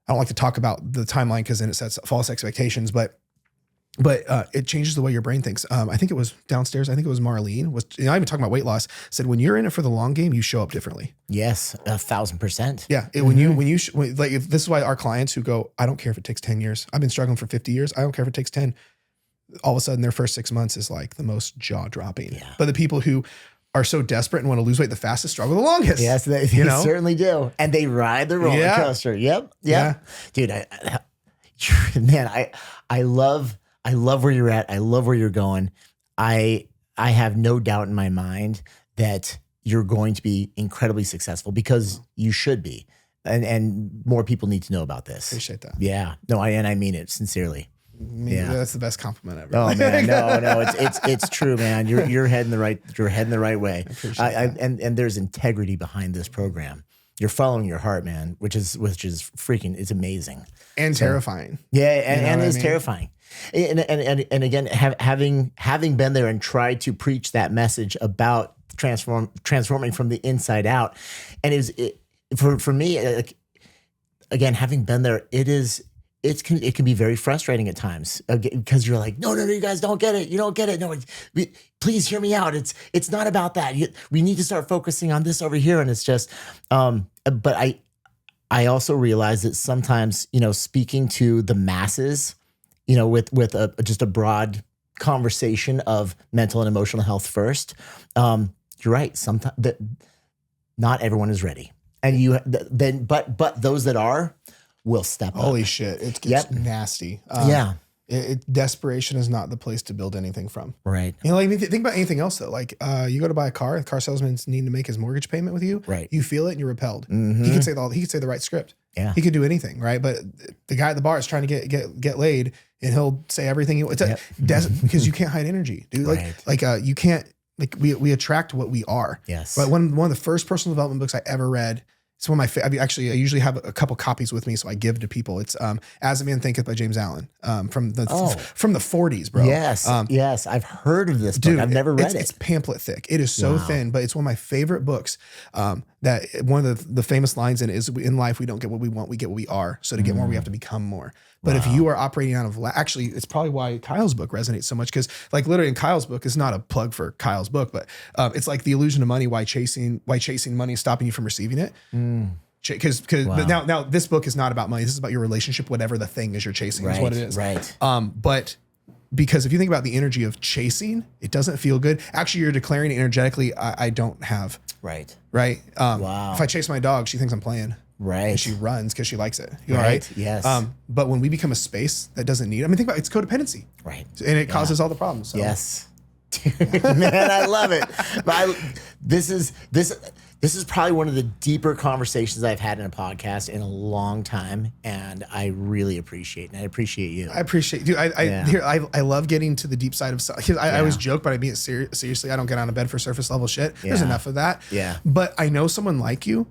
I don't like to talk about the timeline because then it sets false expectations, but it changes the way your brain thinks. I think it was downstairs. I think it was Marlene not even talking about weight loss, said, when you're in it for the long game, you show up differently. Yes. 1,000%. Yeah. Like, this is why our clients who go, I don't care if it takes 10 years. I've been struggling for 50 years. I don't care if it takes 10. All of a sudden their first 6 months is like the most jaw dropping. Yeah. But the people who are so desperate and want to lose weight the fastest struggle the longest. Yes, they certainly do. And they ride the roller coaster. Yep. Yeah. Dude, I love where you're at. I love where you're going. I have no doubt in my mind that you're going to be incredibly successful, because you should be. And more people need to know about this. Appreciate that. Yeah. No, I mean it sincerely. That's the best compliment ever. Oh man, no, it's true, man. You're heading the right way. And there's integrity behind this program. You're following your heart, man, which is freaking, it's amazing and terrifying. Yeah, and it's terrifying. And again, having been there and tried to preach that message about transforming from the inside out, and for me, again, having been there, it can be very frustrating at times, because you're like, no, you guys don't get it. You don't get it. No, please hear me out. It's not about that. We need to start focusing on this over here. And it's just, but I also realize that sometimes, speaking to the masses, with just a broad conversation of mental and emotional health first, you're right. Sometimes that not everyone is ready, and but those that are will step up. Holy shit. It gets nasty. Desperation is not the place to build anything from. Right. You know, like think about anything else though. Like you go to buy a car, the car salesman's needing to make his mortgage payment with you. Right. You feel it and you're repelled. He could say the right script. Yeah. He could do anything, right? But the guy at the bar is trying to get laid, and he'll say everything. Because you can't hide energy, dude. You can't. Like we attract what we are. Yes. But one of the first personal development books I ever read. It's one of my I usually have a couple copies with me, so I give to people. It's As a Man Thinketh by James Allen from the 40s, bro. Yes, yes, I've heard of this book. Dude, I've never read it. It's pamphlet thick. It is so thin, but it's one of my favorite books. That one of the famous lines in it is, in life we don't get what we want, we get what we are. So to get more, we have to become more. But if you are operating out of actually, it's probably why Kyle's book resonates so much, because like literally in Kyle's book, it's not a plug for Kyle's book, but it's like The Illusion of Money, why chasing money is stopping you from receiving it. Because but now this book is not about money. This is about your relationship, whatever the thing is you're chasing is what it is. Right. But because if you think about the energy of chasing, it doesn't feel good. Actually, you're declaring energetically, I don't have. Right. Right. If I chase my dog, she thinks I'm playing. Right. And she runs because she likes it. You know, right. Yes. But when we become a space that doesn't need, I mean, think about it, it's codependency. Right. And it causes all the problems. So. Yes. Man, I love it. But this is probably one of the deeper conversations I've had in a podcast in a long time, and I really appreciate it. And I appreciate you. I appreciate you. I love getting to the deep side of stuff. I always joke, but I mean it seriously. I don't get out of bed for surface level shit. There's enough of that. Yeah. But I know someone like you.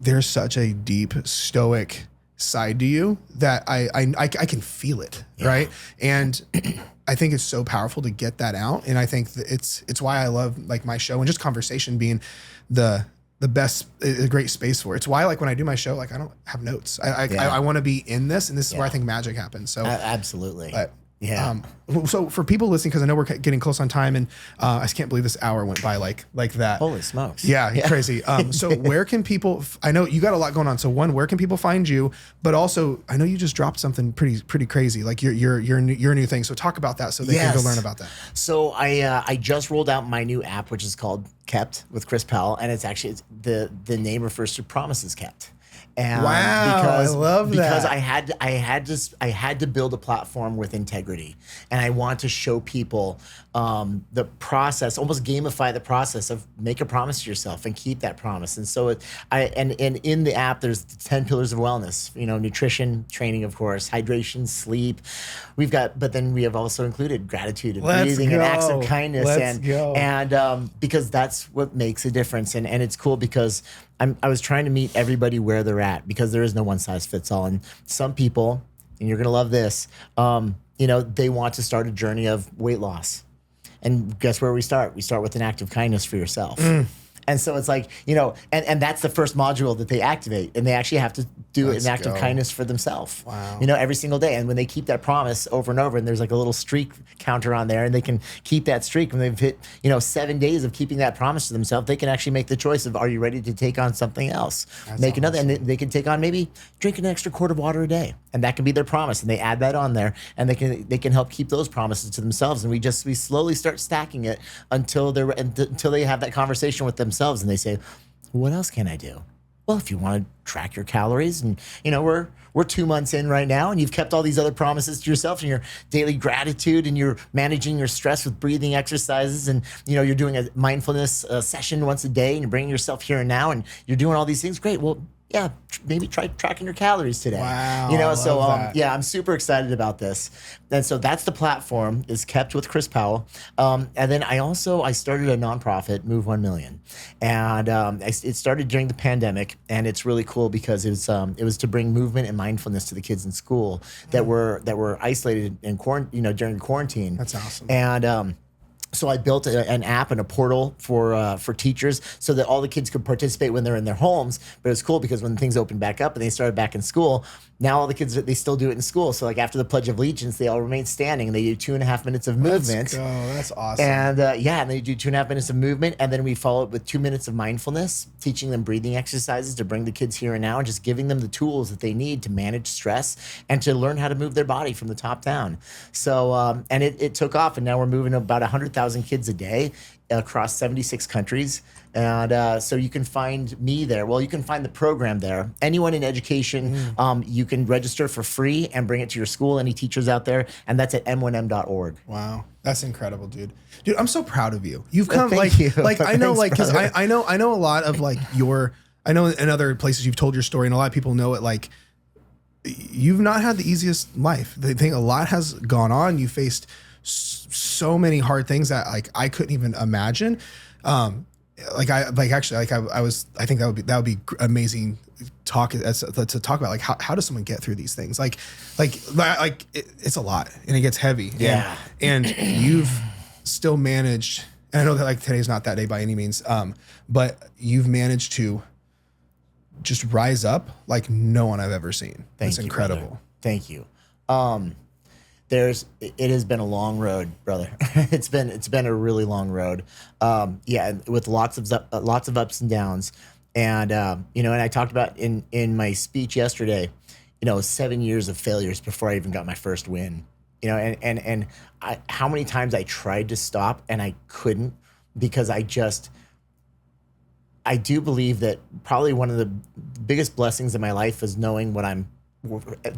There's such a deep stoic side to you that I can feel it, right? And I think it's so powerful to get that out. And I think that it's why I love like my show and just conversation being the best, a great space for it. It's why like when I do my show, like I don't have notes. I want to be in this, and this is where I think magic happens. So absolutely. But yeah. So for people listening, because I know we're getting close on time, and I just can't believe this hour went by like that. Holy smokes. Yeah, crazy. So where can people? I know you got a lot going on. So one, where can people find you? But also, I know you just dropped something pretty crazy, like your new thing. So talk about that, so they can go learn about that. So I just rolled out my new app, which is called Kept with Chris Powell, and it's the name refers to promises kept. And I love that. Because I had to build a platform with integrity, and I want to show people the process, almost gamify the process of make a promise to yourself and keep that promise. And so and in the app, there's the 10 pillars of wellness. You know, nutrition, training, of course, hydration, sleep. But then we have also included gratitude and breathing and acts of kindness, and because that's what makes a difference. And it's cool because I was trying to meet everybody where they're at, because there is no one size fits all. And some people, and you're going to love this, they want to start a journey of weight loss. And guess where we start? We start with an act of kindness for yourself. And so it's like, and that's the first module that they activate, and they actually have to do an act of kindness for themselves, every single day. And when they keep that promise over and over, and there's like a little streak counter on there, and they can keep that streak, when they've hit, 7 days of keeping that promise to themselves, they can actually make the choice of, are you ready to take on something else? Make another, and they can take on maybe drink an extra quart of water a day, and that can be their promise. And they add that on there, and they can help keep those promises to themselves. And we slowly start stacking it until they have that conversation with themselves, and they say, what else can I do? Well, if you want to track your calories, and we're 2 months in right now, and you've kept all these other promises to yourself, and your daily gratitude, and you're managing your stress with breathing exercises, and you're doing a mindfulness session once a day, and you're bringing yourself here and now, and you're doing all these things. Great. Well, yeah, maybe try tracking your calories today. Wow. So I'm super excited about this. And so that's the platform, is Kept with Chris Powell. And then I started a nonprofit, Move 1 Million. And it started during the pandemic, and it's really cool because it was to bring movement and mindfulness to the kids in school that were isolated in during quarantine. That's awesome. And so I built an app and a portal for teachers, so that all the kids could participate when they're in their homes. But it's cool because when things opened back up and they started back in school, now all the kids, they still do it in school. So like after the Pledge of Allegiance, they all remain standing, and they do 2.5 minutes of movement. Let's go. That's awesome. And and they do 2.5 minutes of movement, and then we follow it with 2 minutes of mindfulness, teaching them breathing exercises to bring the kids here and now, and just giving them the tools that they need to manage stress and to learn how to move their body from the top down. So and it took off, and now we're moving about 100,000 kids a day across 76 countries. And so you can find me there. Well, you can find the program there. Anyone in education, you can register for free and bring it to your school. Any teachers out there, and that's at m1m.org. Wow, that's incredible, dude. Dude, I'm so proud of you. You've come Thank you. like I know, Thanks, like because brother. I know a lot of like I know in other places you've told your story, and a lot of people know it. Like you've not had the easiest life. The thing, a lot has gone on. You faced so many hard things that like I couldn't even imagine. I think that would be amazing talk to talk about, like how does someone get through these things? It's a lot and it gets heavy. Yeah. And you've still managed, and I know that like today's not that day by any means, but you've managed to just rise up like no one I've ever seen. That's incredible. Brother. Thank you. It has been a long road, brother. It's been a really long road. With lots of ups and downs. And and I talked about in my speech yesterday, 7 years of failures before I even got my first win. And how many times I tried to stop and I couldn't, because I do believe that probably one of the biggest blessings in my life is knowing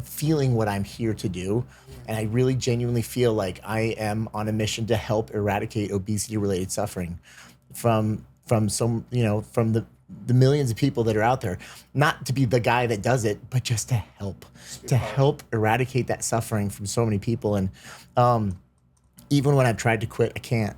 feeling what I'm here to do. And I really genuinely feel like I am on a mission to help eradicate obesity related suffering from the millions of people that are out there. Not to be the guy that does it, but just to help eradicate that suffering from so many people. And even when I've tried to quit, I can't.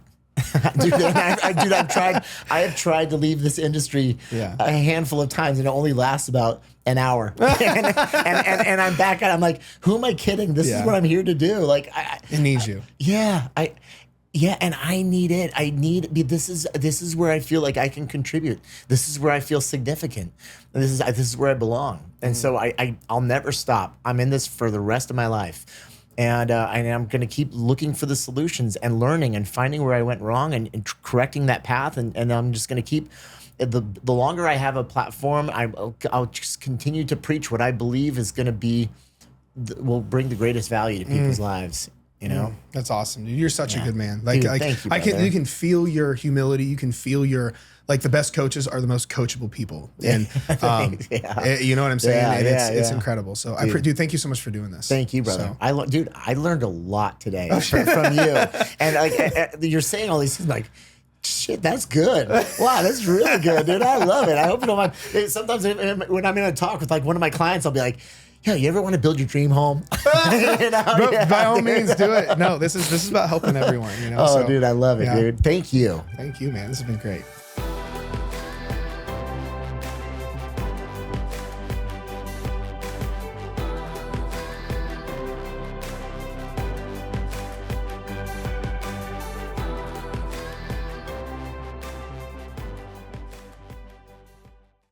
I have tried to leave this industry a handful of times, and it only lasts about an hour. and I'm back at it. I'm like, who am I kidding? This is what I'm here to do. Like, it needs you. And I need it. This is where I feel like I can contribute. This is where I feel significant. This is where I belong. And so I'll never stop. I'm in this for the rest of my life. And I'm going to keep looking for the solutions and learning and finding where I went wrong and correcting that path. And I'm just going to keep, the longer I have a platform, I'll just continue to preach what I believe is going to will bring the greatest value to people's lives. That's awesome, dude. You're such a good man. Like, Dude, thank you, you can feel your humility. You can feel the best coaches are the most coachable people. And you know what I'm saying? And it's incredible. So dude, thank you so much for doing this. Thank you, brother. So. I learned a lot today from you. And like you're saying all these things like, shit, that's good. Wow, that's really good, dude. I love it. I hope you don't mind. Sometimes when I'm in a talk with like one of my clients, I'll be like, yeah, you ever want to build your dream home? By all means, do it. No, this is about helping everyone. Dude, I love it, dude. Thank you. Thank you, man. This has been great.